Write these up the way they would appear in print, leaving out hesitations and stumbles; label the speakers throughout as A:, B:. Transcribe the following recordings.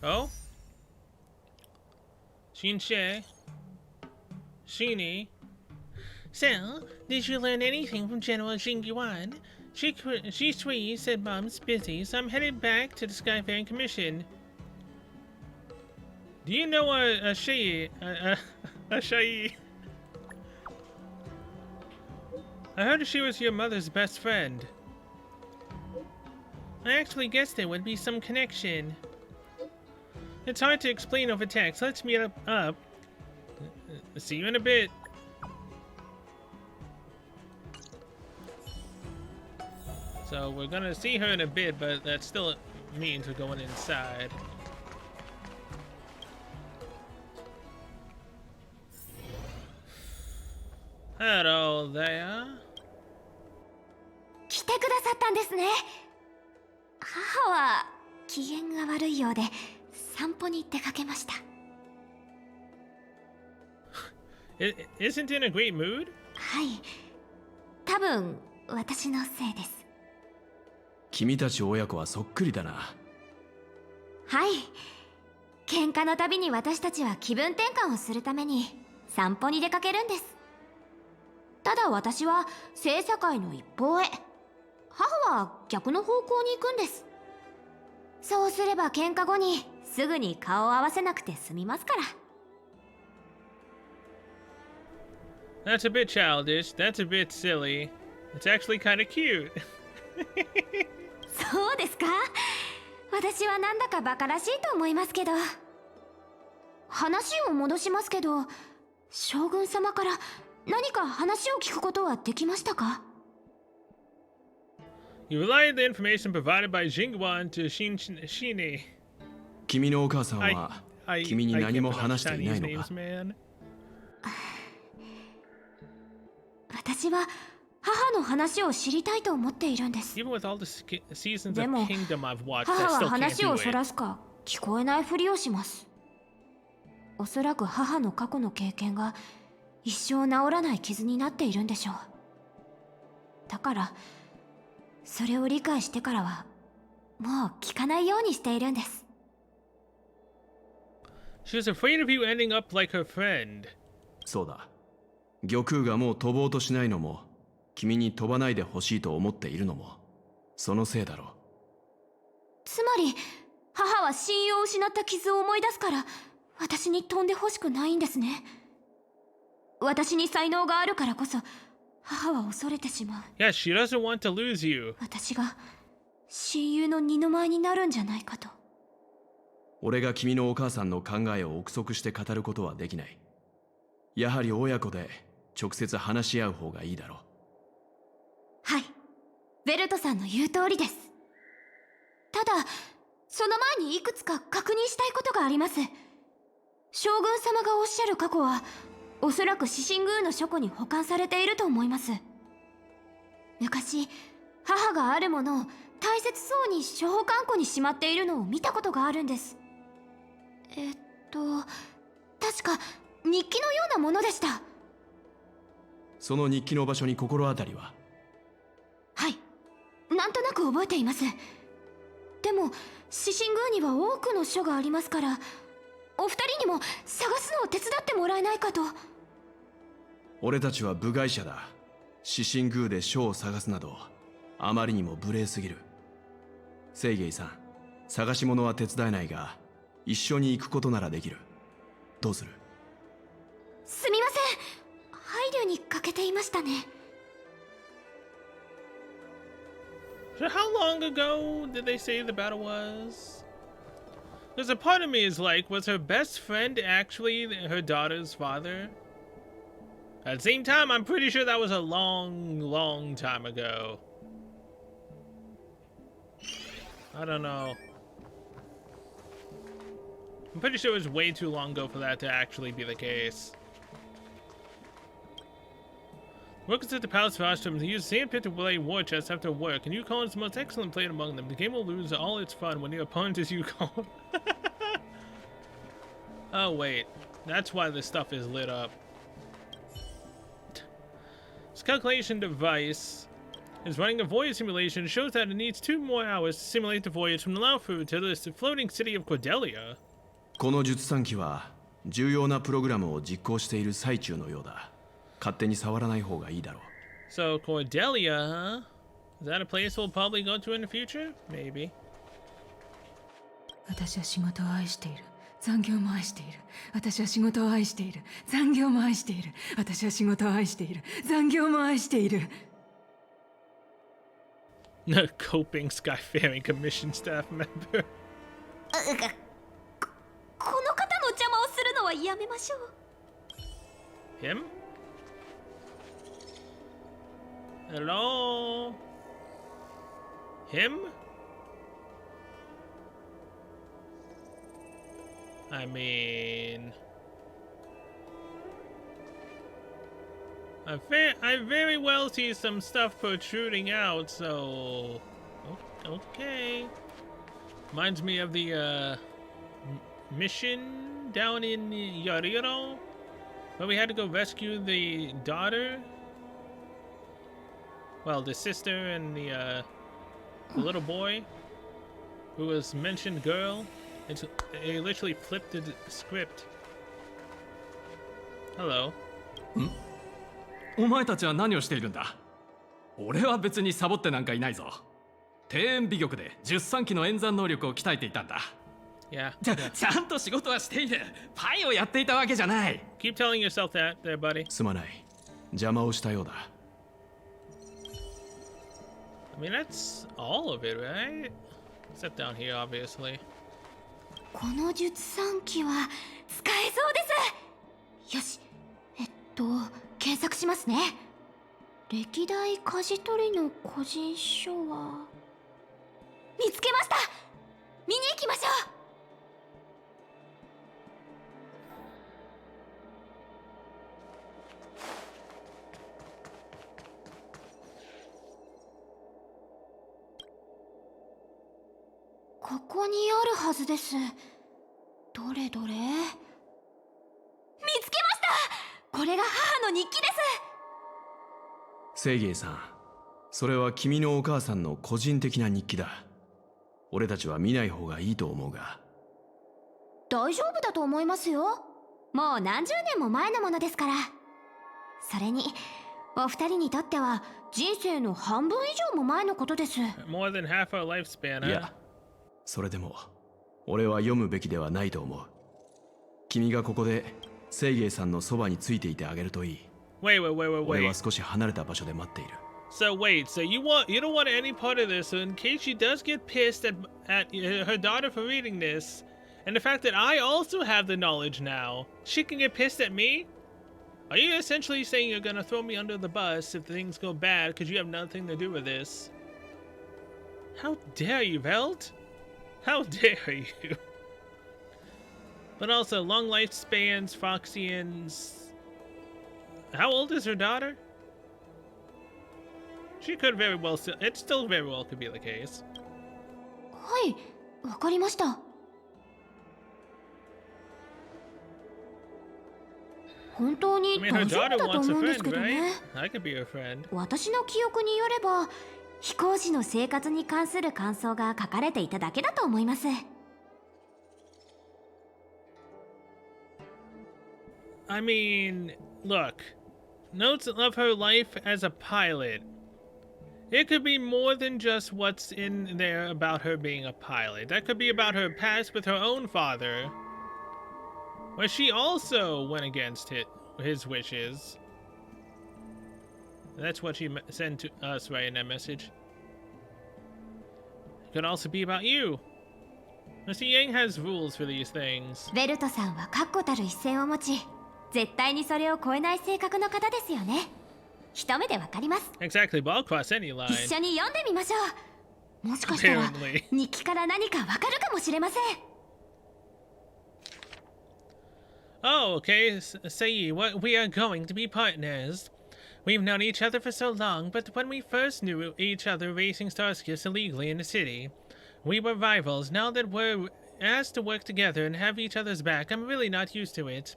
A: Oh? Shinshe? Shini? So, did you learn anything from General Jingyuan? She's sweet, said Mom's busy, so I'm headed back to the Skyfaring Commission. Do you know a Shai? A Shai? I heard she was your mother's best friend. I actually guessed there would be some connection. It's hard to explain over text. Let's meet up. See you in a bit. So we're gonna see her in a bit, but that still means we're going inside. Hello there.
B: 来てくださったんですね。母は機嫌が悪いようで散歩に出かけました。
A: Isn't in a great mood?
B: はい。多分私のせいです。
C: 君たち親子はそっくりだな。
B: はい。喧嘩のたびに私たちは気分転換をするために散歩に出かけるんです。ただ私は正社会の一方へ、母は逆の方向に行くんです。そうすれば喧嘩後にすぐに顔を合わせなくて済みますから。
A: That's a bit childish. That's a bit silly. It's actually kind of cute.
B: そうですか？私はなんだかバカらしいと思いますけど。話を戻しますけど、将軍様から何か話を聞くことはできましたか？
A: You relayed the information provided by Jingwan to Shini.
C: 君のお母さんは君に何も話していないのか？
B: 私は母の話を知りたいと思っているんです。でも、母は話をそらすか聞こえないふりをします。おそらく母の過去の経験が一生治らない傷になっているんでしょう。だからそれを理解してからはもう聞かないようにしているんです。
A: She was afraid of you ending up like her friend.
C: そうだ。玉空がもう飛ぼうとしないのも、君に飛ばないでほしいと思っているのも、そのせいだろう。
B: つまり母は親友を失った傷を思い出すから私に飛んでほしくないんですね。私に才能があるからこそ母は恐れてしまう。
A: Yes, she doesn't want to lose you.
B: 私が親友の二の舞になるんじゃないかと。
C: 俺が君のお母さんの考えを憶測して語ることはできない。やはり親子で直接話し合う方がいいだろう。
B: はい、ベルトさんの言う通りです。ただその前にいくつか確認したいことがあります。将軍様がおっしゃる過去はおそらく獅子宮の書庫に保管されていると思います。昔母があるものを大切そうに書保管庫にしまっているのを見たことがあるんです。確か日記のようなものでした。
C: その日記の場所に心当たりは？
B: はい、なんとなく覚えています。でも獅子宮には多くの書がありますから、お二人にも探すのを手伝ってもらえないかと。
C: 俺たちは部外者だ。獅子宮で書を探すなどあまりにも無礼すぎる。セイゲイさん、探し物は手伝えないが一緒に行くことならできる。どうする？
B: すみません、配慮に欠けていましたね。
A: So how long ago did they say the battle was? There's a part of me is like, was her best friend actually her daughter's father? At the same time, I'm pretty sure that was a long time ago. I don't know. I'm pretty sure it was way too long ago for that to actually be the case. Workers at the palace for Ostrom, they use the same pit to play war chests after work, and Yukon is the most excellent player among them. The game will lose all its fun when your opponent is Yukon. Oh wait, that's why this stuff is lit up. This calculation device is running a voyage simulation. It shows that it needs 2 more hours to simulate the voyage from Laufu to the floating city of Cordelia.
C: この術産機は重要なプログラムを実行している最中のようだ。勝手に触らない方がいいだろう。
A: So Cordelia, huh? Is that a place we'll probably go to in the future? Maybe.
D: 私は仕事を愛している。残業も愛している。私は仕事を愛している。残業も愛している。私は仕事を愛している。残業も愛している。
A: No coping Skyfaring Commission staff member.
B: この方の邪魔をするのはやめましょう。
A: Him? Hello? Him? I mean... I very well see some stuff protruding out, so... Okay. Reminds me of the, mission down in Yariro, where we had to go rescue the daughter. Well, the sister and the little boy who was mentioned girl. They literally flipped the script. Hello.
E: お前たちは何をしているんだ。俺は別にサボってなんかいないぞ。庭園美玉で13機の演算能力を鍛えていたんだ。
A: Yeah.
E: ちゃんと仕事はしている。パイをやっていたわけじゃない。
A: Keep telling yourself that, there, buddy.
C: すまない。邪魔をしたようだ。
A: I mean, that's all of it, right? Except down here, obviously.
B: この術産機は使えそうです。よし、検索しますね。歴代舵取りの個人書は見つけました。見に行きましょう。ここにあるはずです。どれどれ。見つけました。これが母の日記です。
C: セイゲイさん、それは君のお母さんの個人的な日記だ。俺たちは見ない方がいいと思うが。
B: 大丈夫だと思いますよ。もう何十年も前のものですから。それにお二人にとっては人生の半分以上も前のことです。
A: More than half our lifespan, huh?
C: いや、それでも俺は読むべきではないと思う。君がここでセイゲイさんのそばについていてあげるといい。
A: Wait.
C: 俺は少し離れた場所で待っている。
A: So wait, so you don't want any part of this, so in case she does get pissed at her daughter for reading this, and the fact that I also have the knowledge now, she can get pissed at me? Are you essentially saying you're gonna throw me under the bus if things go bad because you have nothing to do with this? How dare you, Velt? How dare you? But also, long lifespans, Foxians... How old is her daughter? She could very well still... It still very well could be the case.
B: はい、わかりました。本当
A: I
B: に
A: mean,
B: 大
A: her
B: 丈夫
A: daughter
B: だと
A: wants
B: 思
A: a
B: うんです
A: friend,
B: けどね。
A: right? I could be her friend.
B: 私の記憶によれば、飛行士の生活に関する感想が書かれていただけだと思います。
A: I mean, look. Notes of her life as a pilot. It could be more than just what's in there about her being a pilot. That could be about her past with her own father, where she also went against his wishes. That's what she sent to us right in that message. It could also be about you. Mr. Yang has rules for these things.
B: ベルトさんは確固たる一線を持ち、絶対にそれを超えない性格の方ですよね。一目でわかります。
A: Exactly, but I'll cross any
B: 一
A: line.
B: 緒に読んでみましょう。もしかしたら
A: Apparently.
B: 日記から何かわかるかもしれません。
A: Oh, okay. Say, we are going to be partners. We've known each other for so long, but when we first knew each other racing starships illegally in the city, we were rivals. Now that we're asked to work together and have each other's back, I'm really not used to it.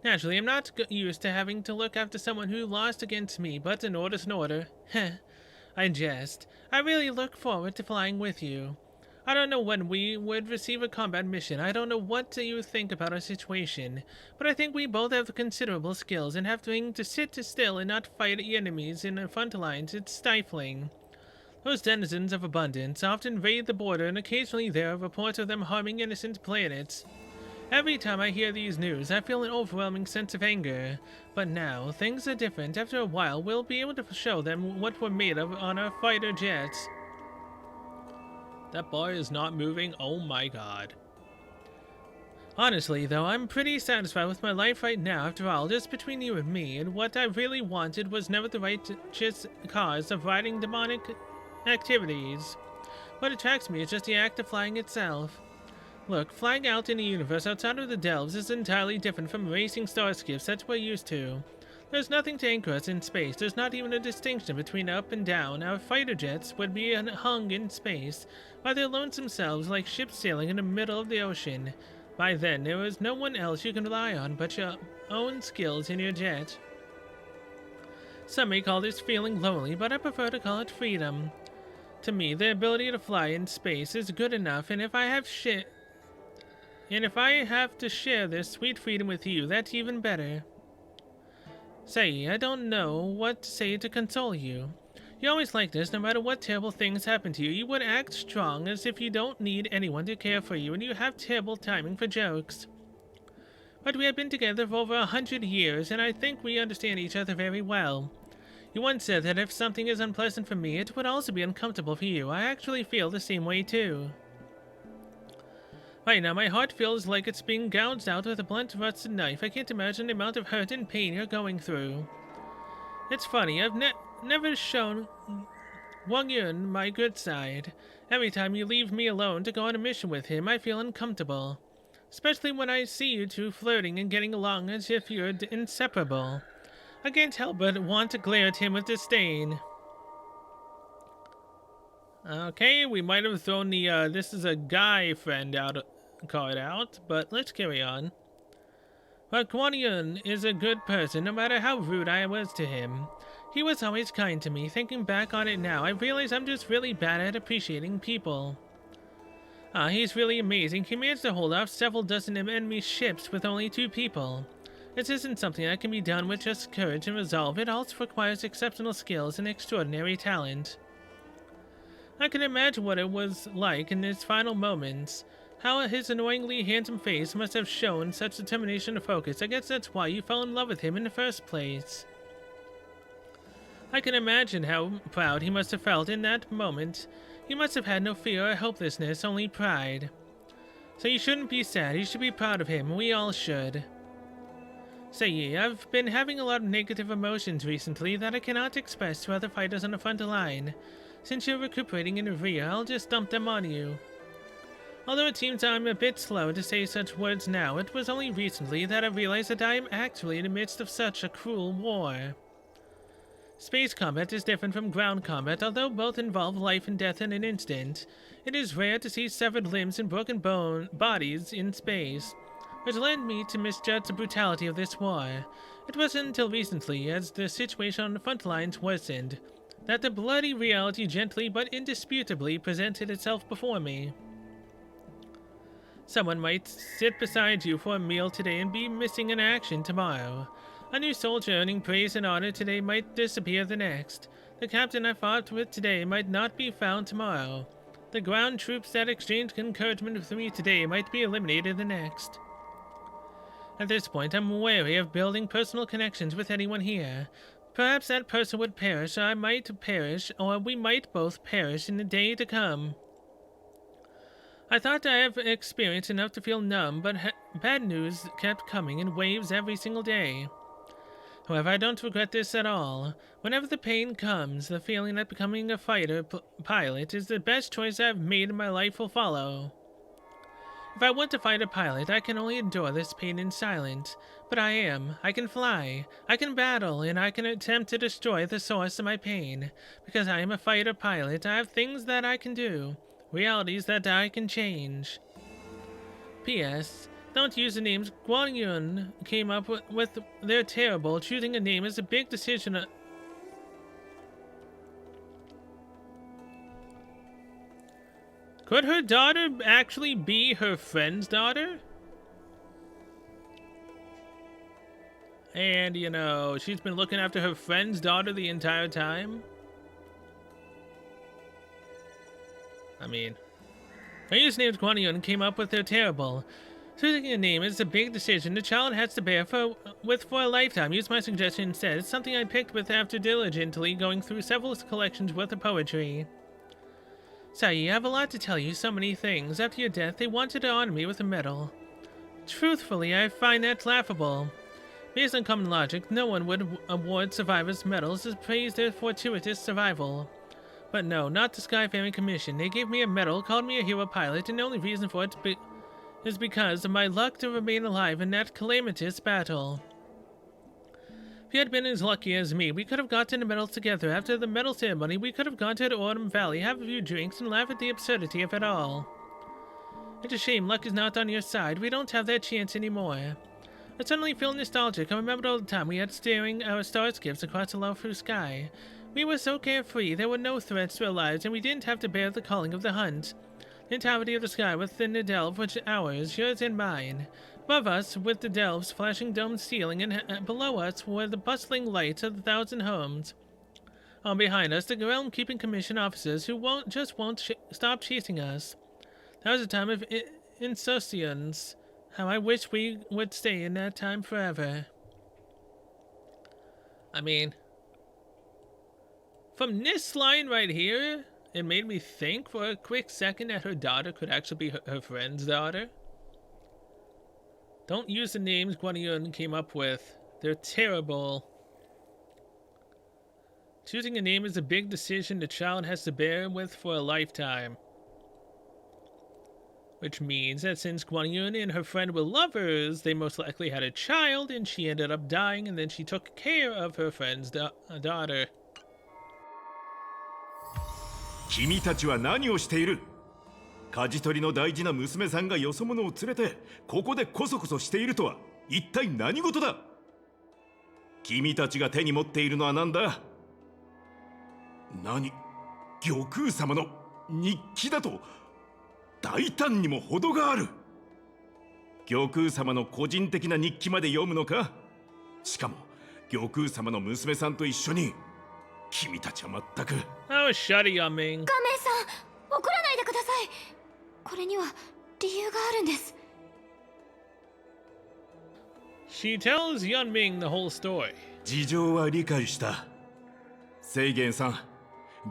A: Naturally, I'm not used to having to look after someone who lost against me, but an order's an order. Heh. I jest. I really look forward to flying with you. I don't know when we would receive a combat mission. I don't know what you think about our situation, but I think we both have considerable skills, and having to sit still and not fight enemies in the front lines, it's stifling. Those denizens of abundance often raid the border, and occasionally there are reports of them harming innocent planets. Every time I hear these news, I feel an overwhelming sense of anger. But now, things are different. After a while, we'll be able to show them what we're made of on our fighter jets. That bar is not moving. Oh my god. Honestly, though, I'm pretty satisfied with my life right now. After all, just between you and me, and what I really wanted was never the righteous cause of riding demonic activities. What attracts me is just the act of flying itself. Look, flying out in the universe outside of the Delves is entirely different from racing starships that we're used to. There's nothing to anchor us in space. There's not even a distinction between up and down. Our fighter jets would be hung in space by their lonesome selves like ships sailing in the middle of the ocean. By then, there is no one else you can rely on but your own skills in your jet. Some may call this feeling lonely, but I prefer to call it freedom. To me, the ability to fly in space is good enough, and if I have to share this sweet freedom with you, that's even better. Say, I don't know what to say to console you. You always like this. No matter what terrible things happen to you, you would act strong as if you don't need anyone to care for you, and you have terrible timing for jokes. But we have been together for over 100 years, and I think we understand each other very well. You once said that if something is unpleasant for me, it would also be uncomfortable for you. I actually feel the same way too. Right now, my heart feels like it's being gouged out with a blunt, rusted knife. I can't imagine the amount of hurt and pain you're going through. It's funny, I've never shown Wang Yun my good side. Every time you leave me alone to go on a mission with him, I feel uncomfortable. Especially when I see you two flirting and getting along as if you're inseparable. I can't help but want to glare at him with disdain. Okay, we might have thrown the, this is a guy friend card out, but let's carry on. But Guan Yun is a good person, no matter how rude I was to him. He was always kind to me. Thinking back on it now, I realize I'm just really bad at appreciating people. He's really amazing. He managed to hold off several dozen enemy ships with only 2 people. This isn't something that can be done with just courage and resolve. It also requires exceptional skills and extraordinary talent. I can imagine what it was like in his final moments. How his annoyingly handsome face must have shown such determination and focus. I guess that's why you fell in love with him in the first place. I can imagine how proud he must have felt in that moment. He must have had no fear or helplessness, only pride. So you shouldn't be sad. You should be proud of him. We all should. Say, I've been having a lot of negative emotions recently that I cannot express to other fighters on the front line. Since you're recuperating in the rear, I'll just dump them on you. Although it seems I'm a bit slow to say such words now, it was only recently that I realized that I am actually in the midst of such a cruel war. Space combat is different from ground combat, although both involve life and death in an instant. It is rare to see severed limbs and broken bodies in space, which led me to misjudge the brutality of this war. It wasn't until recently, as the situation on the front lines worsened, that the bloody reality gently but indisputably presented itself before me. Someone might sit beside you for a meal today and be missing in action tomorrow. A new soldier earning praise and honor today might disappear the next. The captain I fought with today might not be found tomorrow. The ground troops that exchanged encouragement with me today might be eliminated the next. At this point, I'm wary of building personal connections with anyone here. Perhaps that person would perish, or I might perish, or we might both perish in the day to come. I thought I have experienced enough to feel numb, but bad news kept coming in waves every single day. However, I don't regret this at all. Whenever the pain comes, the feeling that becoming a fighter pilot is the best choice I've made in my life will follow. If I want to fight a pilot, I can only endure this pain in silence. But I can fly, I can battle, and I can attempt to destroy the source of my pain. Because I am a fighter pilot, I have things that I can do. Realities that I can change. P.S. Don't use the names Guan Yun came up with. They're terrible. Choosing a name is a big decision. Could her daughter actually be her friend's daughter? And, you know, she's been looking after her friend's daughter the entire time? I mean, her username's Guan Yun came up with her terrible. Choosing a name is a big decision the child has to bear for a lifetime. Use my suggestion instead. It's something I picked with after diligently going through several collections worth of poetry. Sayi, I have a lot to tell you, so many things. After your death, they wanted to honor me with a medal. Truthfully, I find that laughable. Based on common logic, no one would award survivors medals to praise their fortuitous survival. But no, not the Skyfaring Commission. They gave me a medal, called me a hero pilot, and the only reason for it is because of my luck to remain alive in that calamitous battle. If you had been as lucky as me, we could have gotten the medals together. After the medal ceremony, we could have gone to the Autumn Valley, have a few drinks, and laugh at the absurdity of it all. It's a shame luck is not on your side. We don't have that chance anymore. I suddenly feel nostalgic. I remembered all the time we had staring our starscapes across the low-blue sky. We were so carefree, there were no threats to our lives, and we didn't have to bear the calling of the hunt. The entirety of the sky within the delve was ours, yours and mine. Above us, with the delves flashing domed ceiling, and below us were the bustling lights of 1,000 homes. On behind us, the realm-keeping commission officers who won't stop chasing us. That was a time of insouciance. How I wish we would stay in that time forever. I mean, from this line right here, it made me think for a quick second that her daughter could actually be her friend's daughter. Don't use the names Guan Yun came up with. They're terrible. Choosing a name is a big decision the child has to bear with for a lifetime. Which means that since Guan Yun and her friend were lovers, they most likely had a child, and she ended up dying, and then she took care of her friend's daughter.
F: 君たちは何をしている？舵取りの大事な娘さんがよそ者を連れてここでコソコソしているとは一体何事だ？君たちが手に持っているのは何だ？何？玉空様の日記だと？大胆にも程がある。玉空様の個人的な日記まで読むのか？しかも玉空様の娘さんと一緒に。君たちは全く。
A: Oh, shut it, Yuming.
B: ガメさん、怒らないでください。これには理由があるんです。
A: She tells Yunming the whole story.
F: 事情は理解した。聖元さん、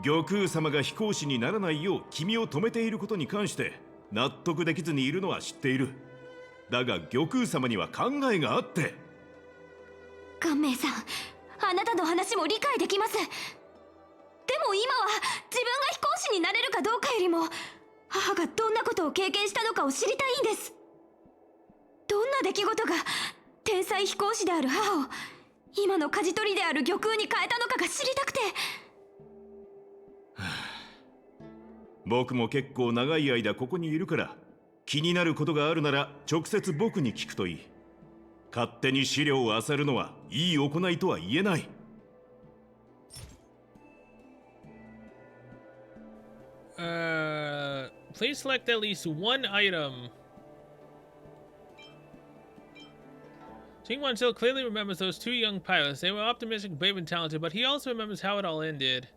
F: 玉空様が飛行士にならないよう君を止めていることに関して納得できずにいるのは知っている。だが玉空様には考えがあって。
B: ガメさん、あなたの話も理解できます。でも今は自分が飛行士になれるかどうかよりも母がどんなことを経験したのかを知りたいんです。どんな出来事が天才飛行士である母を今の舵取りである玉空に変えたのかが知りたくて。
F: 僕も結構長い間ここにいるから気になることがあるなら直接僕に聞くといい。勝手に資料を漁るのはいい行いとは言えない。
A: Please select at least one item. Jingwan still clearly remembers those two young pilots. They were optimistic, brave, and talented, but he also remembers how it all ended.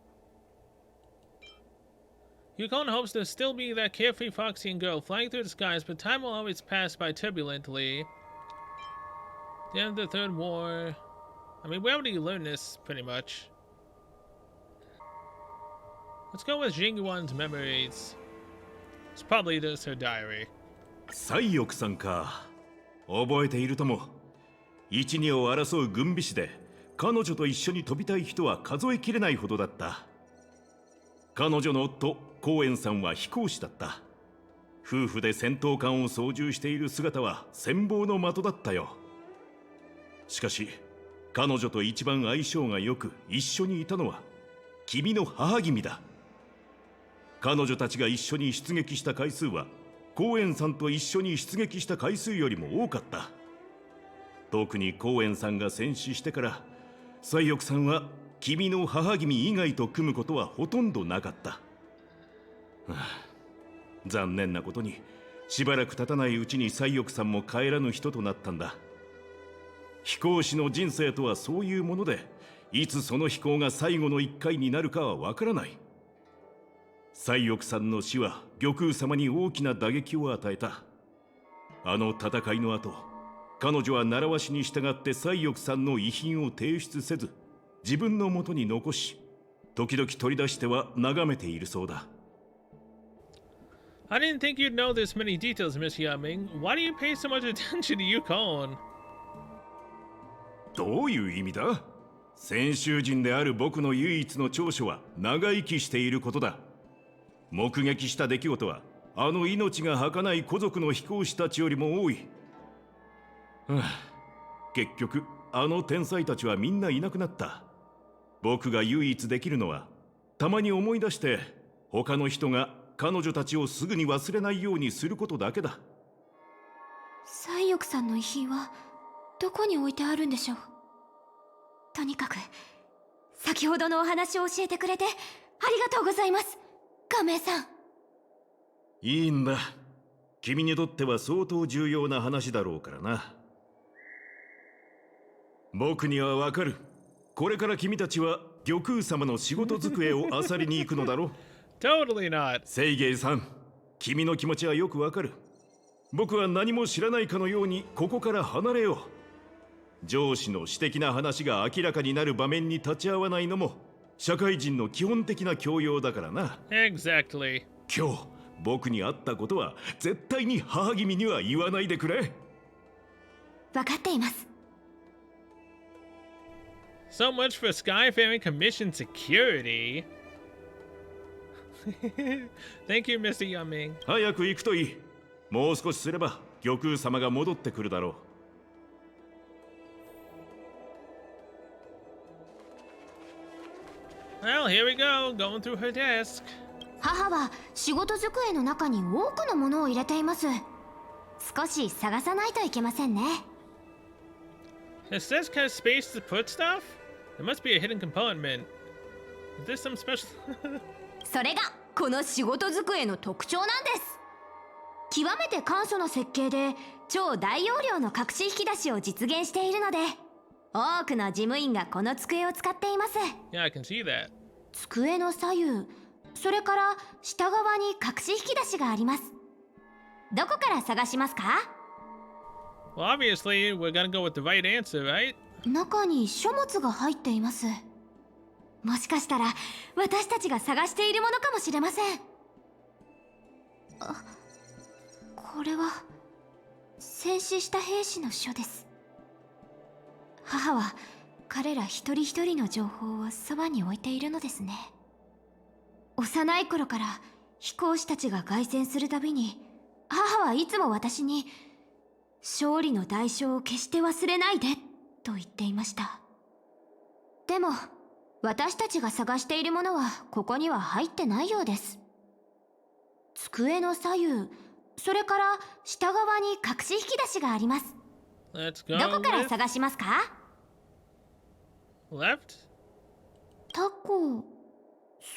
A: Yukon hopes to still be that carefree Foxian girl flying through the skies, but time will always pass by turbulently. The end of the Third War. I mean, we already learned this, pretty much. Let's go with Jinguan's memories. It's probably just her diary.
F: 西翼さんか。覚えているとも。一二を争う軍備士で、彼女と一緒に飛びたい人は数えきれないほどだった。彼女の夫、コーエンさんは飛行士だった。夫婦で戦闘艦を操縦している姿は羨望の的だったよ。しかし、彼女と一番相性が良く一緒にいたのは、君の母君だ。彼女たちが一緒に出撃した回数は、コーエンさんと一緒に出撃した回数よりも多かった。特にコーエンさんが戦死してから、西翼さんは君の母君以外と組むことはほとんどなかった。残念なことにしばらく経たないうちに西翼さんも帰らぬ人となったんだ。飛行士の人生とはそういうもので、いつその飛行が最後の一回になるかはわからない。西翼さんの死は玉空様に大きな打撃を与えた。あの戦いの後、彼女は習わしに従って西翼さんの遺品を提出せず、自分の元に残し、時々取り出しては眺めているそうだ。
A: I didn't think you'd know this many details, Miss Yuming. Why do you pay so much attention to Yukon?
F: どういう意味だ？先習人である僕の唯一の長所は長生きしていることだ。目撃した出来事はあの命が儚い古族の飛行士たちよりも多い。結局あの天才たちはみんないなくなった。僕が唯一できるのはたまに思い出して他の人が彼女たちをすぐに忘れないようにすることだけだ。
B: 西翼さんの遺品はどこに置いてあるんでしょう。とにかく先ほどのお話を教えてくれてありがとうございます、ガメさん。
F: いいんだ。君にとっては相当重要な話だろうからな。僕にはわかる。これから君たちは玉空様の仕事机を漁りに行くのだろう。
A: Totally not.
F: セイゲイさん、君の気持ちはよくわかる。僕は何も知らないかのようにここから離れよう。上司の私的な話が明らかになる場面に立ち会わないのも社会人の基本的な教養だからな。
A: Exactly.
F: 今日僕に会ったことは絶対に母君には言わないでくれ。
B: 分かっています。
A: So much for Skyfaring Commission security. Thank you, Mr. Yuming.
F: 早く行くといい。もう少しすれば玉空様が戻ってくるだろ
A: う。Well, here we go, going through her desk.
B: 母は仕事机の中に多くのものを入れています。少し探さないといけませんね。
A: Is this kind of space to put stuff? There must be a hidden compartment. Is this some special?
B: それがこの仕事机の特徴なんです。極めて簡素な設計で超大容量の隠し引き出しを実現しているので、多くの事務員がこの机を使っています。
A: Yeah, I can see that.
B: 机の左右、それから下側に隠し引き出しがあります。どこから探しますか？
A: Well, obviously, we're gonna go with the right answer, right?
B: 中に書物が入っています。もしかしたら私たちが探しているものかもしれません。これは戦死した兵士の書です。母は彼ら一人一人の情報をそばに置いているのですね。幼い頃から飛行士たちが凱旋するたびに母はいつも私に勝利の代償を決して忘れないでと言っていました。でも私たちが探しているものはここには入ってないようです。机の左右、それから下側に隠し引き出しがあります。
A: Let's go
B: どこから
A: with
B: 探しますか？
A: left.
B: タコ、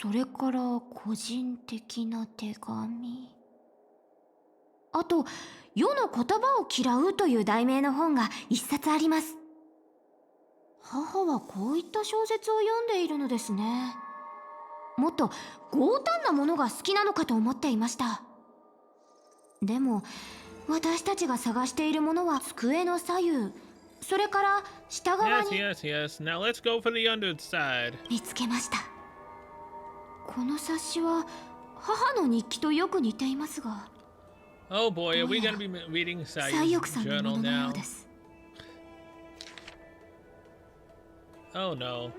B: それから個人的な手紙。あと、世の言葉を嫌うという題名の本が一冊あります。母はこういった小説を読んでいるのですね。もっと強胆なものが好きなのかと思っていました。でも私たちが探しているものは机の左右、それから下側
A: Yes,
B: に
A: yes, yes. Now let's go for the underside.
B: 見つけました。この冊子は母の日記とよく似ていますが、
A: Oh boy, are we gonna be reading
B: 西
A: Sayu's
B: 翼さんの
A: journal
B: もののよ
A: now?
B: うです。
A: Oh no.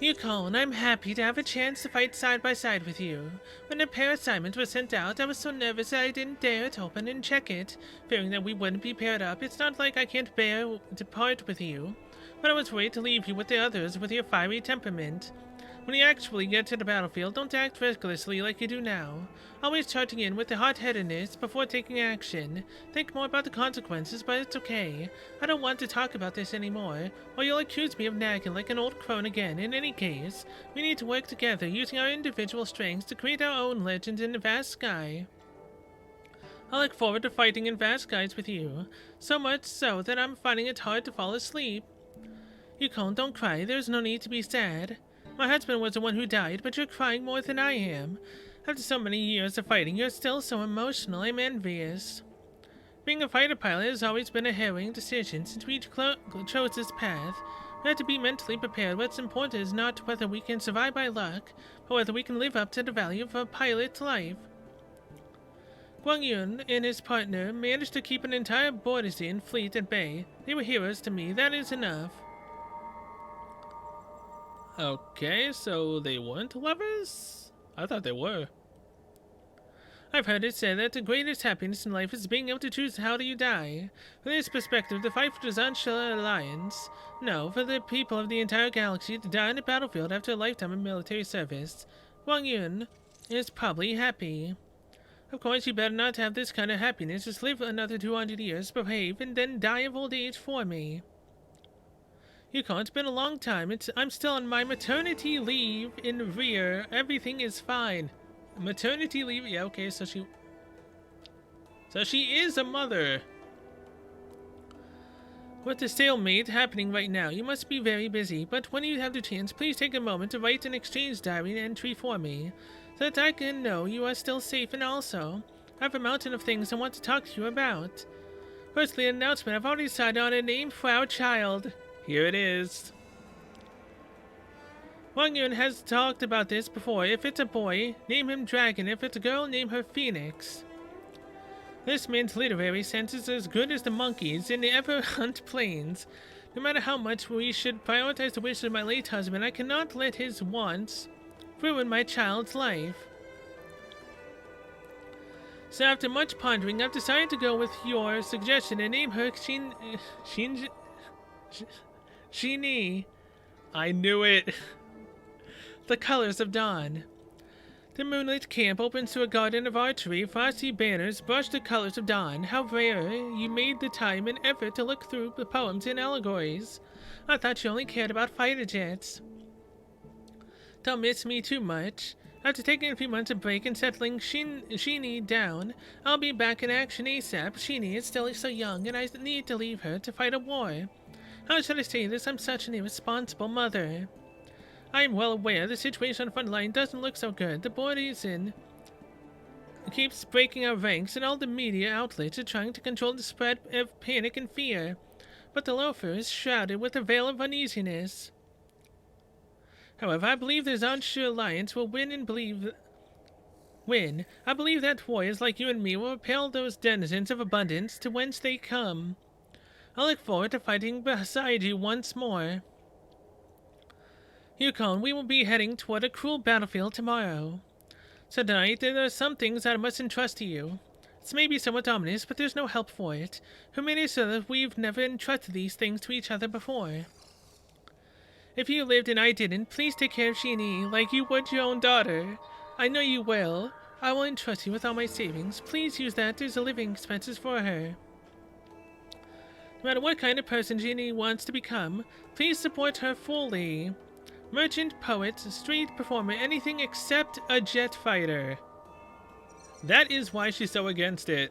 A: Yukon, I'm happy to have a chance to fight side by side with you. When the pair assignment was sent out, I was so nervous that I didn't dare to open and check it. Fearing that we wouldn't be paired up, it's not like I can't bear to part with you. But I was worried to leave you with the others with your fiery temperament. When you actually get to the battlefield, don't act recklessly like you do now. Always charging in with the hot-headedness before taking action. Think more about the consequences, but it's okay. I don't want to talk about this anymore, or you'll accuse me of nagging like an old crone again. In any case, we need to work together, using our individual strengths to create our own legend in the vast sky. I look forward to fighting in vast skies with you, so much so that I'm finding it hard to fall asleep. Yukon, don't cry, there's no need to be sad. My husband was the one who died, but you're crying more than I am. After so many years of fighting, you're still so emotional. I'm envious. Being a fighter pilot has always been a harrowing decision since we chose this path. We have to be mentally prepared. What's important is not whether we can survive by luck, but whether we can live up to the value of a pilot's life. Guang Yun and his partner managed to keep an entire Bordersian fleet at bay. They were heroes to me. That is enough. Okay, so they weren't lovers? I thought they were. I've heard it said that the greatest happiness in life is being able to choose how do you die. From this perspective, the fight for the Zanshila Alliance. No, for the people of the entire galaxy to die on the battlefield after a lifetime of military service. Guang Yun is probably happy. Of course, you better not have this kind of happiness. Just live another 200 years, behave, and then die of old age for me. Yukon, it's been a long time. I'm still on my maternity leave in rear. Everything is fine. Maternity leave? Yeah, okay, so she is a mother. With the stalemate happening right now, you must be very busy, but when you have the chance, please take a moment to write an exchange diary entry for me, so that I can know you are still safe, and also, I have a mountain of things I want to talk to you about. Firstly, an announcement. I've already decided on a name for our child. Here it is. Wang Yun has talked about this before. If it's a boy, name him Dragon. If it's a girl, name her Phoenix. This man's literary sense is as good as the monkeys in the ever-hunt plains. No matter how much we should prioritize the wishes of my late husband, I cannot let his wants ruin my child's life. So after much pondering, I've decided to go with your suggestion and name her Shini. I knew it. The colors of dawn. The moonlit camp opens to a garden of archery. Frosty banners brush the colors of dawn. How rare you made the time and effort to look through the poems and allegories. I thought you only cared about fighter jets. Don't miss me too much. After taking a few months of break and settling Shini down, I'll be back in action ASAP. Shini is still so young, and I need to leave her to fight a war. How should I say this? I'm such an irresponsible mother. I am well aware the situation on the front line doesn't look so good. The Bordersian keeps breaking our ranks, and all the media outlets are trying to control the spread of panic and fear. But the loafer is shrouded with a veil of uneasiness. However, I believe the Zanshu Alliance will win. I believe that warriors like you and me will repel those denizens of abundance to whence they come. I look forward to fighting beside you once more. Yukon, we will be heading toward a cruel battlefield tomorrow. So tonight, there are some things that I must entrust to you. This may be somewhat ominous, but there's no help for it. Who made it so that we've never entrusted these things to each other before? If you lived and I didn't, please take care of Shini like you would your own daughter. I know you will. I will entrust you with all my savings. Please use that as a living expenses for her. No matter what kind of person Shini wants to become, please support her fully. Merchant, poet, street performer, anything except a jet fighter. That is why she's so against it.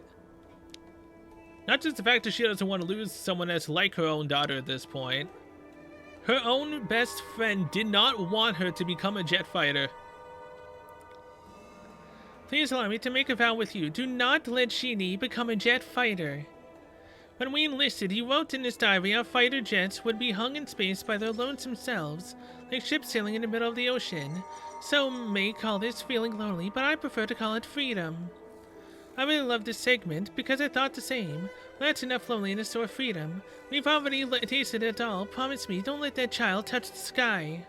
A: Not just the fact that she doesn't want to lose someone that's like her own daughter at this point. Her own best friend did not want her to become a jet fighter. Please allow me to make a vow with you. Do not let Shini become a jet fighter. When we enlisted, you wrote in this diary our fighter jets would be hung in space by their lonesome selves, like ships sailing in the middle of the ocean. Some may call this feeling lonely, but I prefer to call it freedom. I really love this segment because I thought the same. Well, that's enough loneliness or freedom. We've already tasted it all. Promise me, don't let that child touch the sky.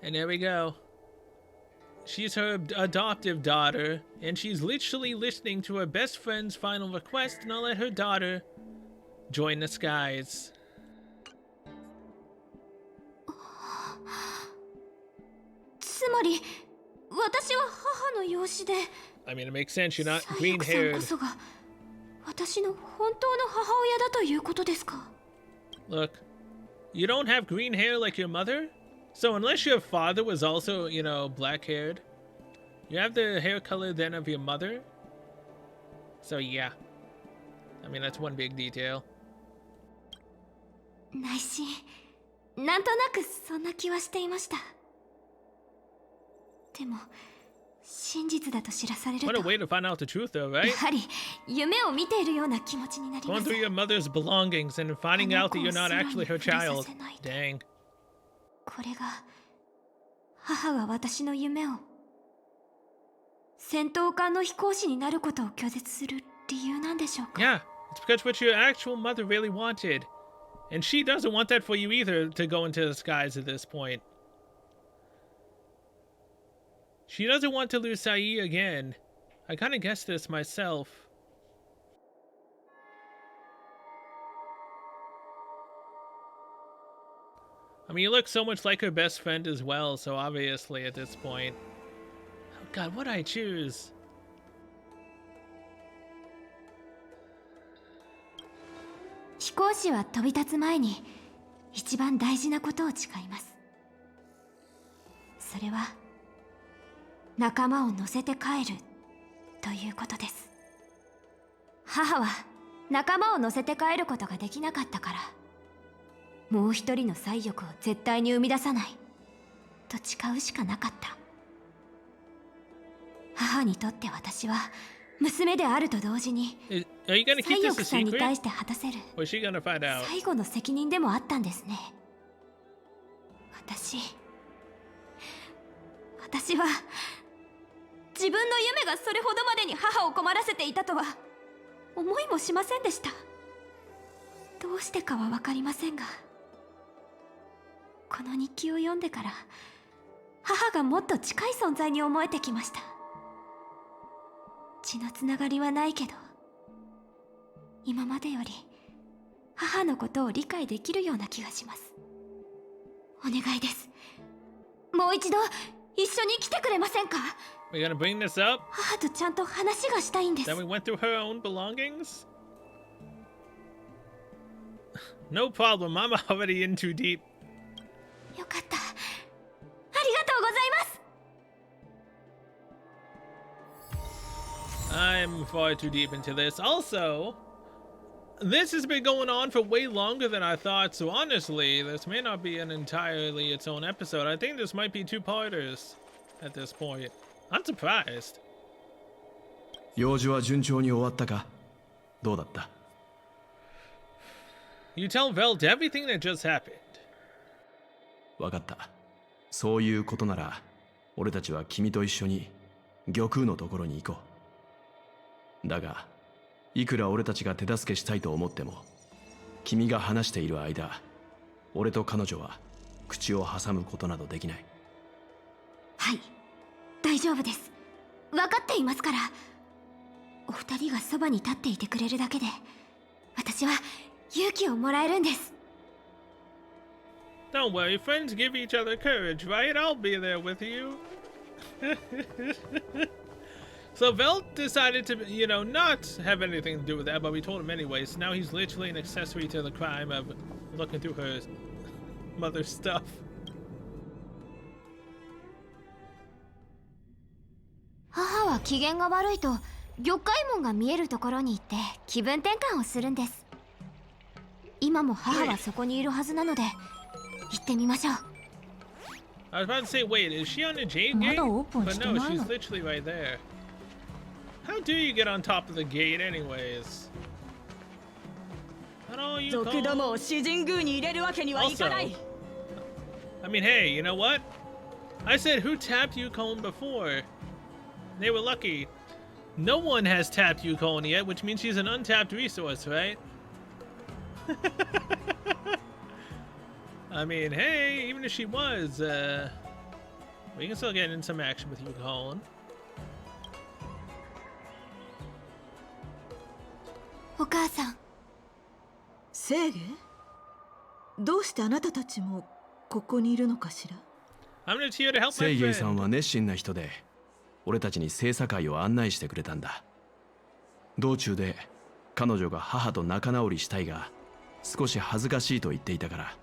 A: And there we go. She's her adoptive daughter, and she's literally listening to her best friend's final request, and I'll let her daughter join the skies.
B: つまり私は母の養子で
A: I mean, it makes sense. You're not
B: サイ
A: green
B: クさん
A: haired.
B: こそが私の本当の母親だということですか？
A: Look, you don't have green hair like your mother? So, unless your father was also, black haired, you have the hair color then of your mother? So, yeah. I mean, that's one big detail.
B: 内心なんとなくそんな気はしていました。でも真実だと知らされると
A: What a way to find out the truth, though,
B: や
A: right?
B: はり夢を見ているような気持ちになりま
A: Going
B: す。
A: through your mother's belongings and finding out that you're not actually her child. Dang.
B: これが母が私の夢を戦闘艦の飛行士になることを拒絶する理由なんでしょうか？
A: Yeah, it's because what your actual mother really wanted. And she doesn't want that for you either, to go into the skies at this point. She doesn't want to lose Sai again. I kind of guessed this myself. I mean, you look so much like her best friend as well, so obviously at this point. Oh god, what'd I choose?
B: 飛行士は飛び立つ前に一番大事なことを誓います。それは仲間を乗せて帰るということです。母は仲間を乗せて帰ることができなかったから、もう一人の才欲を絶対に生み出さないと誓うしかなかった。母にとって私は娘であると同時に
A: Are you gonna
B: 才
A: keep this
B: 欲
A: a
B: さんに
A: secret?
B: 対して果たせる
A: Or is she gonna find out?
B: 最後の責任でもあったんですね。私は自分の夢がそれほどまでに母を困らせていたとは思いもしませんでした。どうしてかは分かりませんが、この日記を読んでから母がもっと近い存在に思えてきました。血のつながりはないけど、今までより母のことを理解できるような気がします。お願いです。もう一度一緒に来てくれませんか？
A: We're gonna bring this up?
B: 母とちゃんと話がしたいんです。
A: That we went through her own belongings? No problem, I'm already in too deep.
B: よかった。ありがとうございます。
A: I'm far too deep into this. Also, this has been going on for way longer than I thought, so honestly, this may not be an entirely its own episode. I think this might be two-parters at this point. I'm surprised.
C: 用事は順調に終わったか？どうだった？
A: You tell Velt everything that just happened.
C: わかった。そういうことなら、俺たちは君と一緒に玉空のところに行こう。だが、いくら俺たちが手助けしたいと思っても、君が話している間、俺と彼女は口を挟むことなどできない。
B: はい、大丈夫です。分かっていますから。お二人がそばに立っていてくれるだけで、私は勇気をもらえるんです。
A: Don't worry, friends give each other courage, right? I'll be there with you. So Velt decided to, not have anything to do with that, but we told him anyway, so now he's literally an accessory to the crime of looking through her mother's stuff.
B: 母は機嫌が悪いと玉海門が見えるところに行って気分転換をするんです。今も母はそこにいるはずなので行ってみましょう。
A: I was about to say, wait, is she on the Jade
D: ま
A: Gate?
D: だオープン
A: But
D: して
A: no,
D: ない
A: she's
D: の。
A: literally right there. How do you get on top of the gate anyways? Hello, you
G: 族どもを詩人宮に入れるわけにはいかない。
A: I mean, hey, you know what? I said who tapped Yukon before? They were lucky. No one has tapped Yukon yet, which means she's an untapped resource, right? I mean, hey, even if she was, we can still get in some action with Yukon.
B: お母さん、
G: 正義？どうしてあなたたちもここにいるのかしら？
A: I'm just here to help my
C: セイゲイさん
A: friend.
C: は熱心な人で、俺たちに聖茶会を案内してくれたんだ。道中で彼女が母と仲直りしたいが少し恥ずかしいと言っていたから、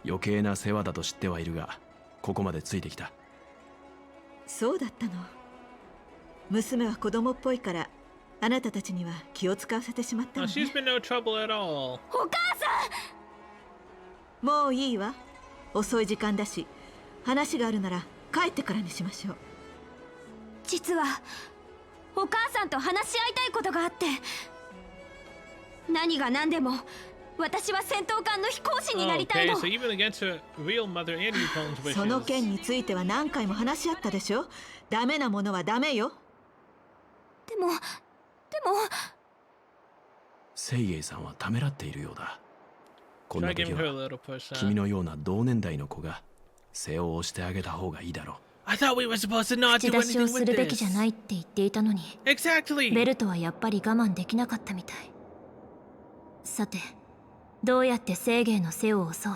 C: 余計な世話だと知ってはいるが、ここまでついてきた。
H: そうだったの。娘は子供っぽいからあなたたちには気を使わせてしまったの
A: Oh,
H: ね。
A: she's been no trouble at all.
B: お母さん。
H: もういいわ。遅い時間だし、話があるなら帰ってからにしましょう。
B: 実はお母さんと話し合いたいことがあって、何が何でも私は戦闘艦の飛行士になりたい
A: Okay,
B: の。
A: so even against her real mother and Yukon's
H: その
A: wishes.
H: 件については何回も話し合ったでしょ。ダメなものはダメよ。
B: でも
C: セイゲイさんはためらっているようだ。こん
A: Try
C: な時
A: giving her a
C: は
A: little push.
C: 君のような同年代の子が背を押してあげた方がいいだろう。
A: I thought we were supposed to not
B: 口
A: do
B: 出しを
A: anything
B: す
A: with
B: るべき
A: this.
B: じゃないって言っていたのに、
A: Exactly.
B: ベルトはやっぱり我慢できなかったみたい。さて、どうやって正義の背を押そう。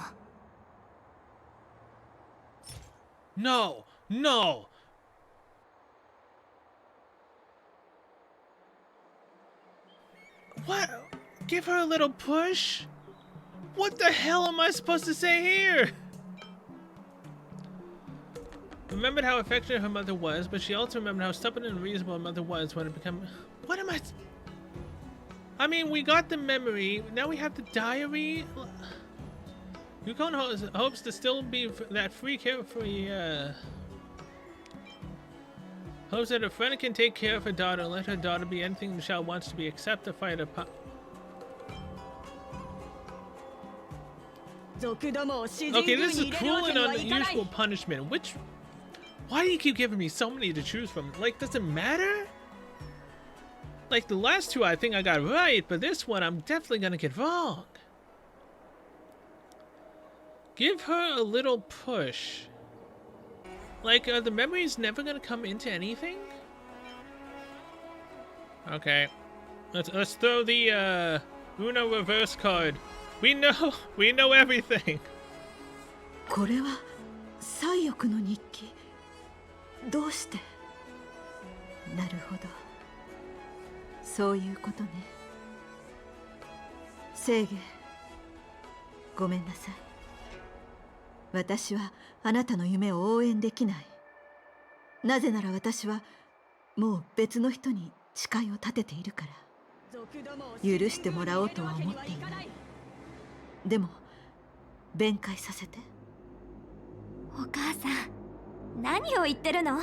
A: No, no. What? Give her a little push? What the hell am I supposed to say here? Remembered how affectionate her mother was, but she also remembered how stubborn and unreasonable her mother was when it became. What am I mean, we got the memory. Now we have the diary. Yukon hopes to still be that free, carefree. Hopes that a friend can take care of her daughter and let her daughter be anything the child wants to be, except to fight a.
G: 族どもを詩人
A: Okay,
G: 宮
A: this
G: に
A: is
G: 入れるわ
A: cruel
G: け
A: and
G: にはいかない。
A: unusual punishment. Which. Why do you keep giving me so many to choose from? Like, does it matter? Like, the last two I think I got right, but this one I'm definitely gonna get wrong. Give her a little push. Like, are the memories never gonna come into anything? Okay. Let's throw the, Uno reverse card. We know everything.
H: これは西翼の日記。どうして。なるほど、そういうことね。正義、ごめんなさい。私はあなたの夢を応援できない。なぜなら私はもう別の人に誓いを立てているから。許してもらおうとは思っていない。でも弁解させて。
B: お母さん、何を言ってるの？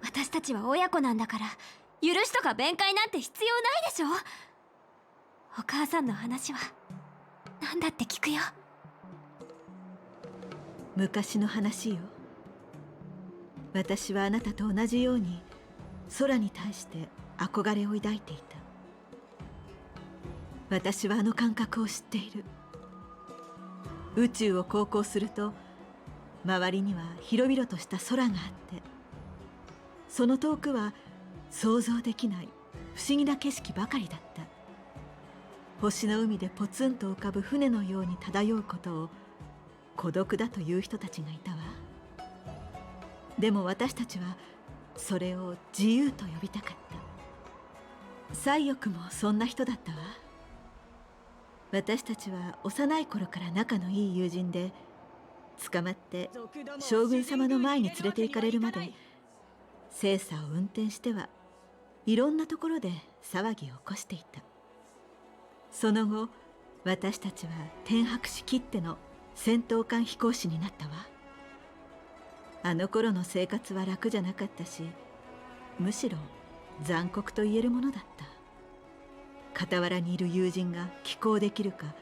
B: 私たちは親子なんだから、許しとか弁解なんて必要ないでしょ。お母さんの話は何だって聞くよ。
H: 昔の話よ。私はあなたと同じように空に対して憧れを抱いていた。私はあの感覚を知っている。宇宙を航行すると周りには広々とした空があって、その遠くは想像できない不思議な景色ばかりだった。星の海でポツンと浮かぶ船のように漂うことを孤独だという人たちがいたわ。でも私たちはそれを自由と呼びたかった。西翼もそんな人だったわ。私たちは幼い頃から仲のいい友人で、捕まって将軍様の前に連れて行かれるまで聖茶を運転してはいろんなところで騒ぎを起こしていた。その後私たちは天白市きっての戦闘艦飛行士になったわ。あの頃の生活は楽じゃなかったし、むしろ残酷と言えるものだった。傍らにいる友人が寄港できるか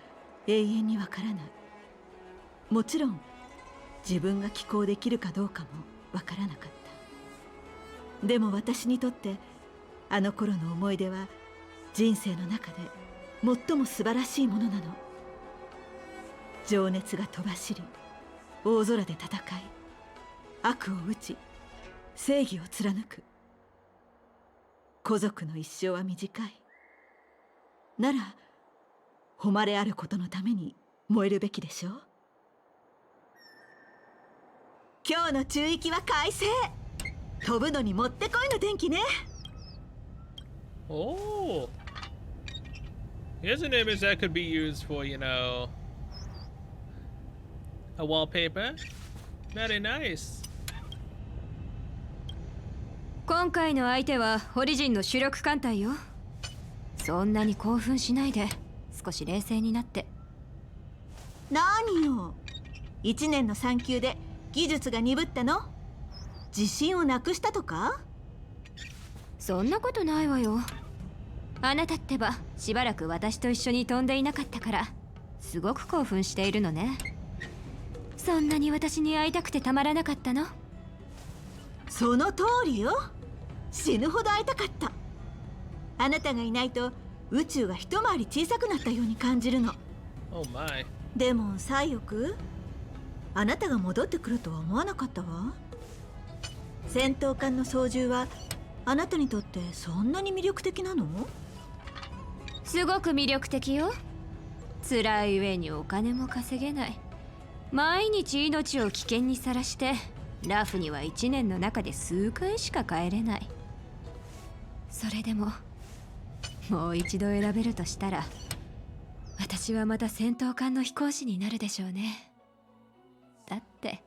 H: 永遠にわからない。もちろん自分が寄港できるかどうかもわからなかった。でも私にとってあの頃の思い出は人生の中で最も素晴らしいものなの。情熱が飛ばしり、大空で戦い、悪を打ち、正義を貫く。孤族の一生は短い。なら誉れあることのために燃えるべきでしょう。今日の中域は快晴。飛ぶのにもってこいの天気ね。
A: Oh. Here's an image that could be used for, you know, a wallpaper. Very nice.
B: 今回の相手はホリジンの主力艦隊よ。そんなに興奮しないで少し冷静になって。
H: 何よ、1年の産休で技術が鈍ったの？自信をなくしたとか？
B: そんなことないわよ。あなたってばしばらく私と一緒に飛んでいなかったからすごく興奮しているのね。そんなに私に会いたくてたまらなかったの？
H: その通りよ。死ぬほど会いたかった。あなたがいないと宇宙が一回り小さくなったように感じるの。
A: Oh my.
H: でも西翼、あなたが戻ってくるとは思わなかったわ。戦闘艦の操縦はあなたにとってそんなに魅力的なの？
B: すごく魅力的よ。辛い上にお金も稼げない。毎日命を危険にさらしてラフには1年の中で数回しか帰れない。それでももう一度選べるとしたら私はまた戦闘艦の飛行士になるでしょうね。だって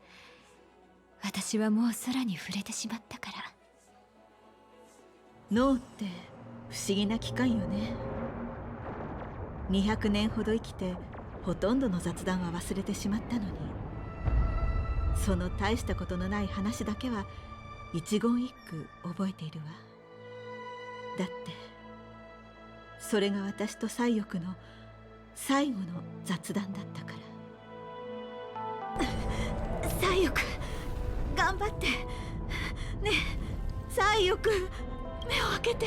B: 私はもう空に触れてしまったから。
H: 脳って不思議な器官よね。200年ほど生きてほとんどの雑談は忘れてしまったのに、その大したことのない話だけは一言一句覚えているわ。だってそれが私と西翼の最後の雑談だったから。西翼、頑張ってね。西翼、目を開けて。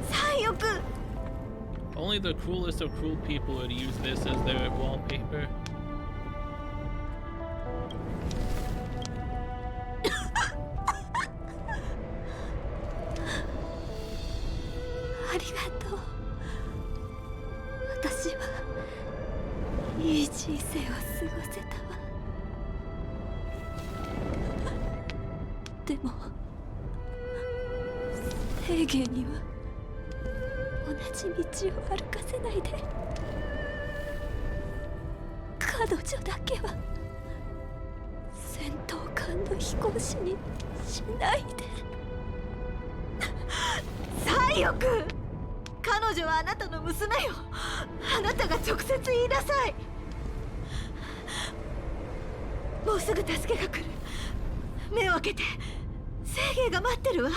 H: 西翼。
A: Only the cruelest of cruel people would use this as their wallpaper.
B: ありがとう。私はいい人生を過ごせたわ。でも正義には同じ道を歩かせないで。彼女だけは戦闘艦の飛行士にしないで。
H: 西翼、彼女はあなたの娘よ。あなたが直接言いなさい。もうすぐ助けが来る。目を開けて。正義が待ってるわ。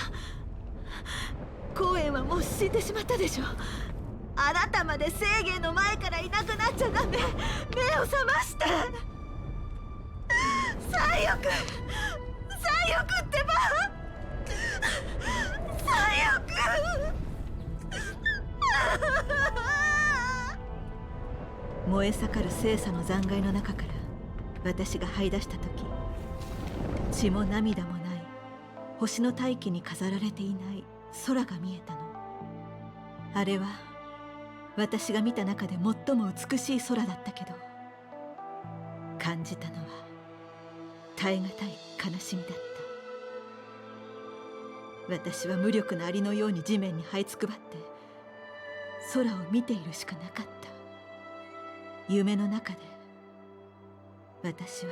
H: 公園はもう死んでしまったでしょ。あなたまで正義の前からいなくなっちゃダメ。目を覚まして。西翼、西翼ってば。西翼。燃え盛る聖査の残骸の中から私が這い出した時、血も涙もない星の大気に飾られていない空が見えたの。あれは私が見た中で最も美しい空だったけど、感じたのは耐え難い悲しみだった。私は無力なアリのように地面に這いつくばって空を見ているしかなかった。夢の中で私は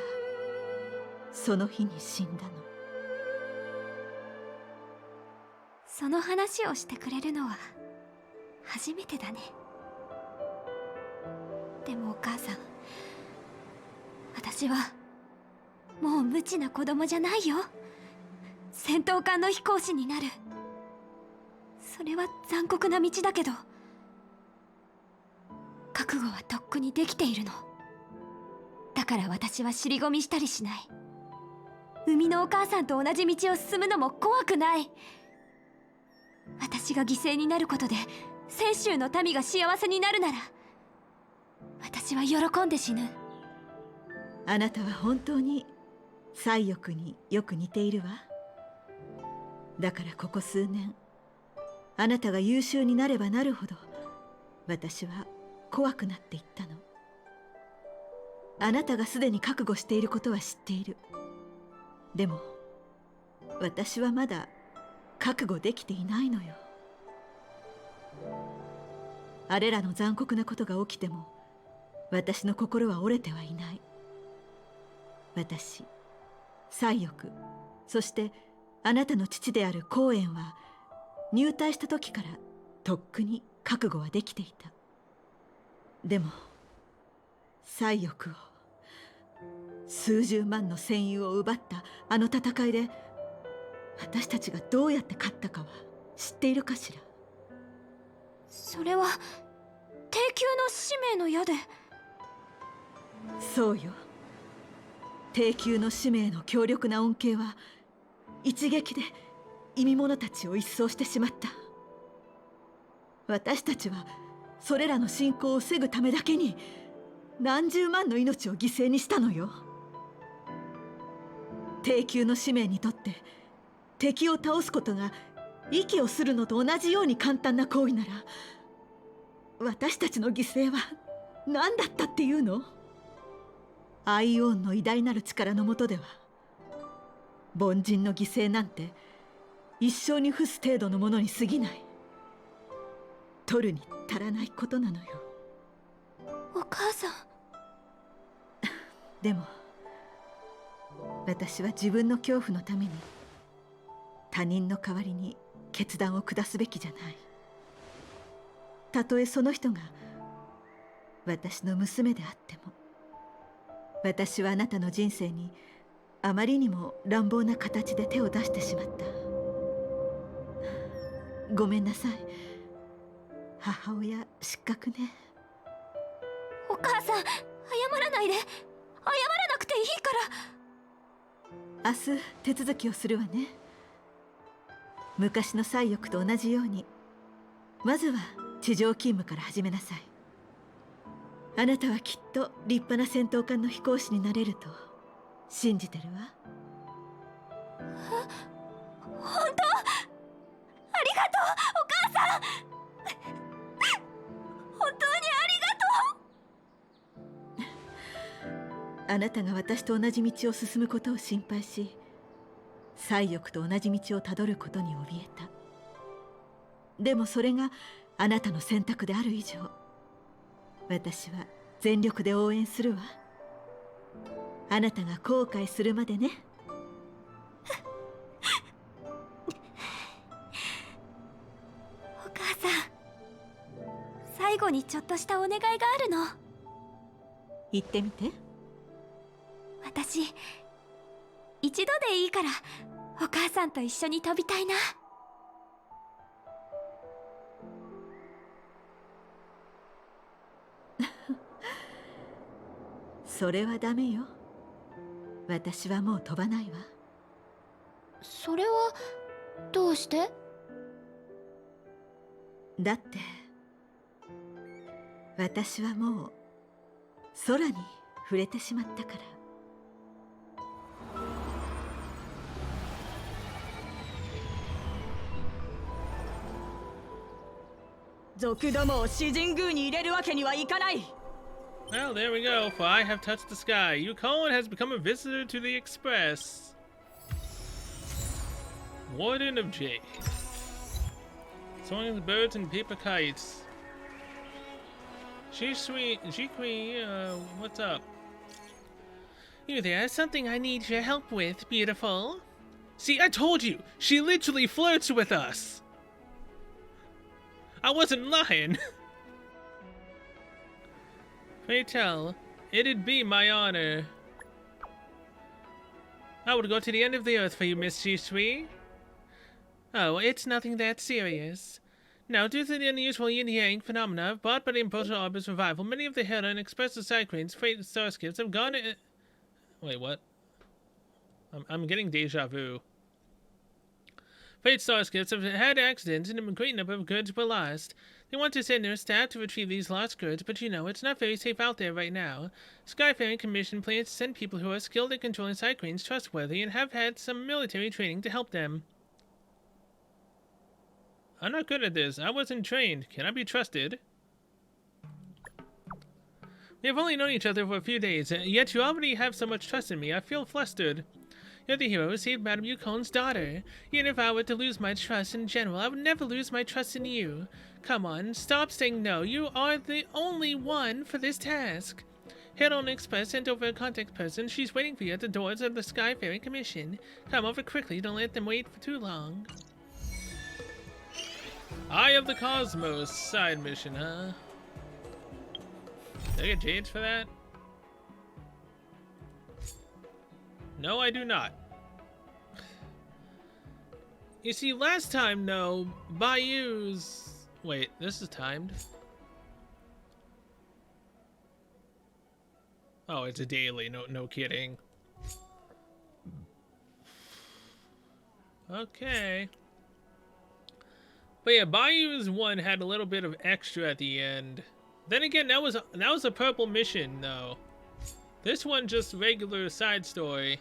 H: その日に死んだの。
B: その話をしてくれるのは初めてだね。でもお母さん、私はもう無知な子供じゃないよ。戦闘艦の飛行士になる。それは残酷な道だけど覚悟はとっくにできているの。だから私は尻込みしたりしない。生みのお母さんと同じ道を進むのも怖くない。私が犠牲になることで泉州の民が幸せになるなら私は喜んで死ぬ。
H: あなたは本当に西翼によく似ているわ。だからここ数年あなたが優秀になればなるほど私は怖くなっていったの。あなたがすでに覚悟していることは知っている。でも私はまだ覚悟できていないのよ。あれらの残酷なことが起きても私の心は折れてはいない。私、西翼、そしてあなたの父である光円は入隊した時からとっくに覚悟はできていた。でも西翼を、数十万の戦友を奪ったあの戦いで私たちがどうやって勝ったかは知っているかしら。
B: それは低級の使命の矢で。
H: そうよ。低級の使命の強力な恩恵は一撃で忌み者たちを一掃してしまった。私たちはそれらの侵攻を防ぐためだけに何十万の命を犠牲にしたのよ。低級の使命にとって敵を倒すことが息をするのと同じように簡単な行為なら、私たちの犠牲は何だったっていうの？アイオーンの偉大なる力の下では凡人の犠牲なんて一生に付す程度のものに過ぎない。取るに足らないことなのよ。
B: お母さん。
H: でも私は自分の恐怖のために他人の代わりに決断を下すべきじゃない。たとえその人が私の娘であっても。私はあなたの人生にあまりにも乱暴な形で手を出してしまった。ごめんなさい。母親失格ね。
B: お母さん、謝らないで。謝らなくていいから。
H: 明日手続きをするわね。昔の西翼と同じようにまずは地上勤務から始めなさい。あなたはきっと立派な戦闘艦の飛行士になれると信じてるわ。
B: 本当？ありがとう、お母さん。本当にありがとう。
H: あなたが私と同じ道を進むことを心配し、西翼と同じ道をたどることに怯えた。でもそれがあなたの選択である以上、私は全力で応援するわ。あなたが後悔するまでね。
B: お母さん、最後にちょっとしたお願いがあるの。
H: 言ってみて。
B: 私、一度でいいからお母さんと一緒に飛びたいな。
H: それはダメよ。私はもう飛ばないわ。
B: それはどうして？
H: だって私はもう空に触れてしまったから。
G: 族どもを詩人宮に入れるわけにはいかない。
A: Well, there we go, for I have touched the sky. Yukon has become a visitor to the Express. Warden of Jade. Soaring the birds and paper kites. Jikui, what's up? You there, something I need your help with, beautiful. See, I told you, she literally flirts with us. I wasn't lying. Pray tell, it'd be my honor. I would go to the end of the earth for you, Miss Shisui. Oh, it's nothing that serious. Now, due to the unusual yin-yang phenomena brought by the Impulsion Orbit's revival, many of the Hera and Express Cyclones freight starships have gone... Wait, what? I'm getting deja vu. Freight starships have had accidents and a great number of goods were lost. They want to send their staff to retrieve these lost goods, but you know, it's not very safe out there right now. Skyfaring Commission plans to send people who are skilled at controlling cyclones, trustworthy, and have had some military training to help them. I'm not good at this. I wasn't trained. Can I be trusted? We have only known each other for a few days, yet you already have so much trust in me. I feel flustered. You're the hero who saved Madame Yukon's daughter. Even if I were to lose my trust in general, I would never lose my trust in you. Come on, stop saying no. You are the only one for this task. Herald Express sent over a contact person. She's waiting for you at the doors of the Skyfaring Commission. Come over quickly. Don't let them wait for too long. Eye of the Cosmos side mission, huh? Do I get jades for that? No, I do not. You see, last time, no, Bayou's... Wait, this is timed. Oh, it's a daily, no kidding. Okay. But yeah, Bayou's one had a little bit of extra at the end. Then again, that was a purple mission, though. This one just regular side story.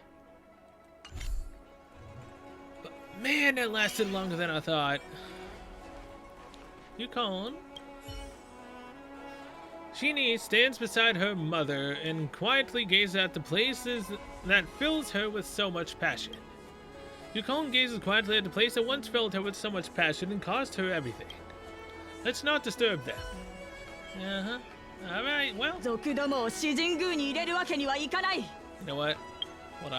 A: But man, that lasted longer than I thought. Yukon. Shini stands beside her mother and quietly gazes at the places that fills her with so much passion. Yukon gazes quietly at the place that once filled her with so much passion and caused her everything. Let's not disturb them. Uh-huh. Alright, well.
G: 族どもを詩人宮に入れるわけにはいかない。
A: You know what? Hold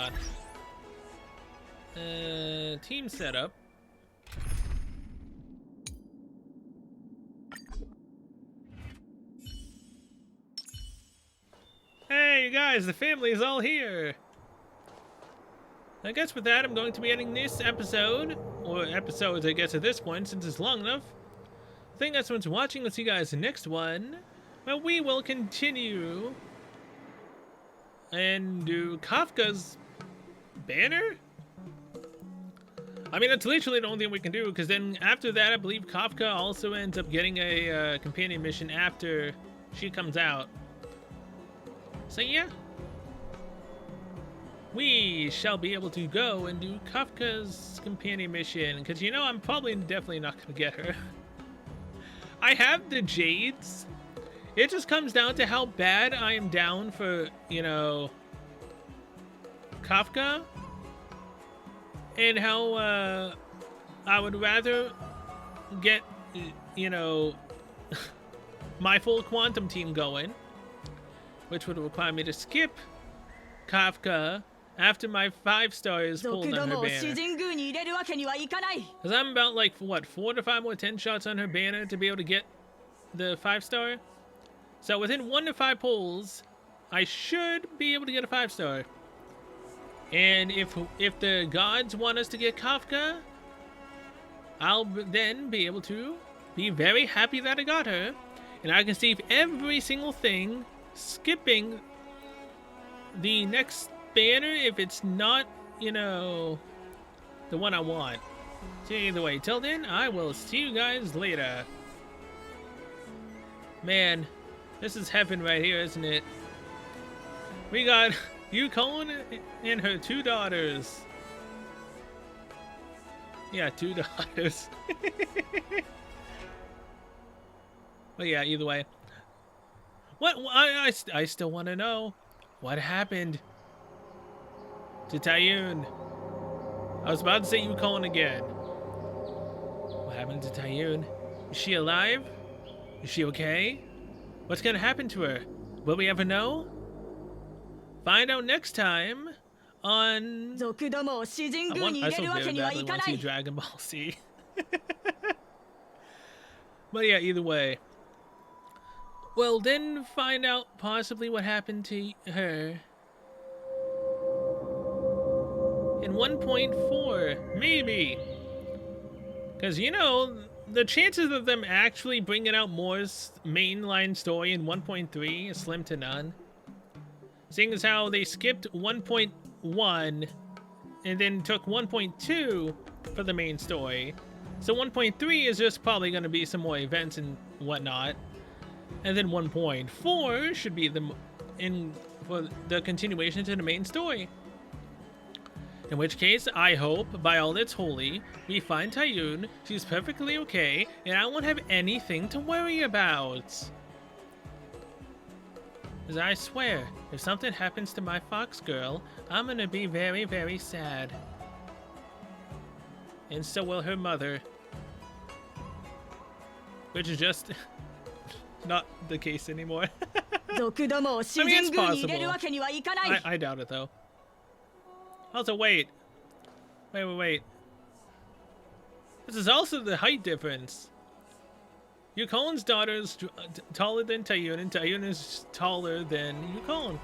A: on. Team setup. Hey, you guys, the family is all here. I guess with that, I'm going to be ending this episode, or episodes, I guess, at this point, since it's long enough. Thank you guys so much for watching. We'll see you guys in the next one, where we will continue and do Kafka's banner? I mean, that's literally the only thing we can do, because then after that, I believe Kafka also ends up getting a companion mission after she comes out. So yeah, we shall be able to go and do Kafka's companion mission, because you know I'm probably definitely not going to get her. I have the jades. It just comes down to how bad I am down for, you know, Kafka, and how I would rather get, you know, my full quantum team going, which would require me to skip Kafka after my 5 stars pulled on her banner. Because I'm about like, what, 4 to 5 more 10 shots on her banner to be able to get the 5-star? So within 1 to 5 pulls, I should be able to get a 5-star. And if the gods want us to get Kafka, I'll then be able to be very happy that I got her. And I can save every single thing, skipping the next banner if it's not, you know, the one I want. So either way, till then, I will see you guys later. Man, this is heaven right here, isn't it? We got Yukon and her 2 daughters. Yeah, 2 daughters. But yeah, either way. What I still want to know what happened to Tyun. I was about to say Yukon again. What happened to Tyun? Is she alive? Is she okay? What's gonna happen to her? Will we ever know? Find out next time on... I so badly want to see Dragon Ball Z. But yeah, either way. Well, then find out possibly what happened to her in 1.4, maybe. Because, you know, the chances of them actually bringing out more mainline story in 1.3 is slim to none. Seeing as how they skipped 1.1 and then took 1.2 for the main story. So 1.3 is just probably going to be some more events and whatnot. And then 1.4 should be for the continuation to the main story. In which case, I hope, by all that's holy, we find Tyun, she's perfectly okay, and I won't have anything to worry about. Because I swear, if something happens to my fox girl, I'm gonna be very, very sad. And so will her mother. Which is just not the case anymore.
G: 族どもを詩人宮に入れるわけにはいかない。
A: I doubt it though. Also, wait. Wait. This is also the height difference. Yukon's daughter is taller than Tayun, and Tayun is taller than Yukon.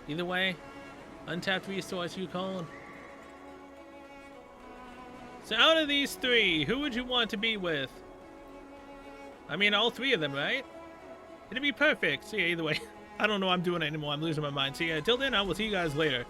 A: Either way, untapped resource Yukon. So out of these three, who would you want to be with? I mean, all three of them, right? It'd be perfect. So yeah, either way. I don't know what I'm doing anymore. I'm losing my mind. So yeah, till then, I will see you guys later.